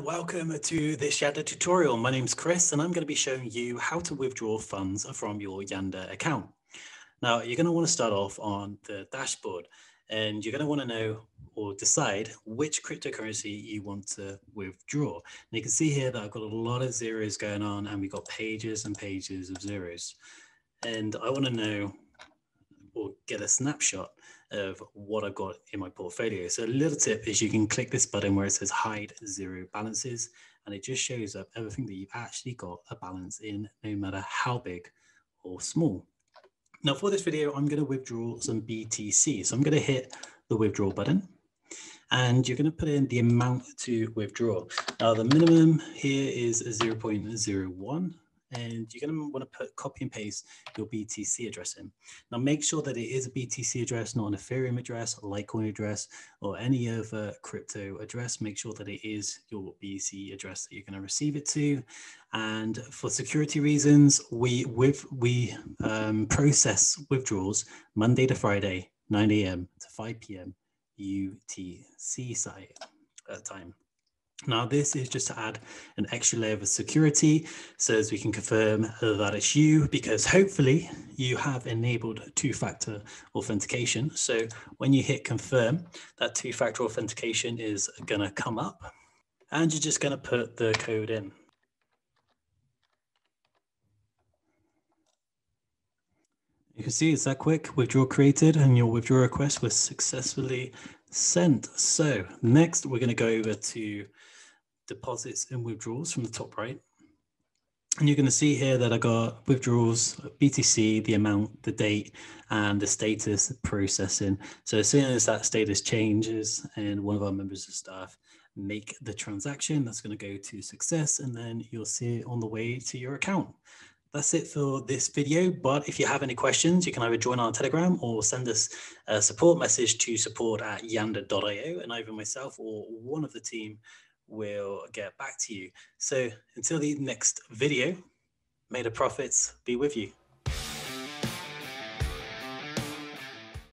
and welcome to this Yanda tutorial. My name's Chris and I'm going to be showing you how to withdraw funds from your Yanda account. Now you're going to want to start off on the dashboard and you're going to want to know or decide which cryptocurrency you want to withdraw. And you can see here that I've got a lot of zeros going on and we've got pages and pages of zeros. And I want to know or get a snapshot of what I've got in my portfolio. So a little tip is you can click this button where it says hide zero balances, and it just shows up everything that you've actually got a balance in, no matter how big or small. Now for this video, I'm going to withdraw some BTC. So I'm going to hit the withdraw button and you're going to put in the amount to withdraw. Now the minimum here is 0.01. And you're going to want to copy and paste your BTC address in. Now make sure that it is a BTC address, not an Ethereum address, a Litecoin address, or any other crypto address. Make sure that it is your BTC address that you're going to receive it to. And for security reasons, we process withdrawals Monday to Friday, 9 a.m. to 5 p.m. UTC time. Now, this is just to add an extra layer of security so as we can confirm that it's you, because hopefully you have enabled two-factor authentication. So when you hit confirm, that two-factor authentication is going to come up and you're just going to put the code in. You can see it's that quick. Withdrawal created and your withdrawal request was successfully sent. So next we're going to go over to deposits and withdrawals from the top right. And you're going to see here that I got withdrawals, BTC, the amount, the date, and the status processing. So as soon as that status changes and one of our members of staff make the transaction, that's going to go to success, and then you'll see it on the way to your account. That's it for this video, but if you have any questions, you can either join our Telegram or send us a support message to support@yanda.io, and either myself or one of the team will get back to you. So until the next video, may the profits be with you.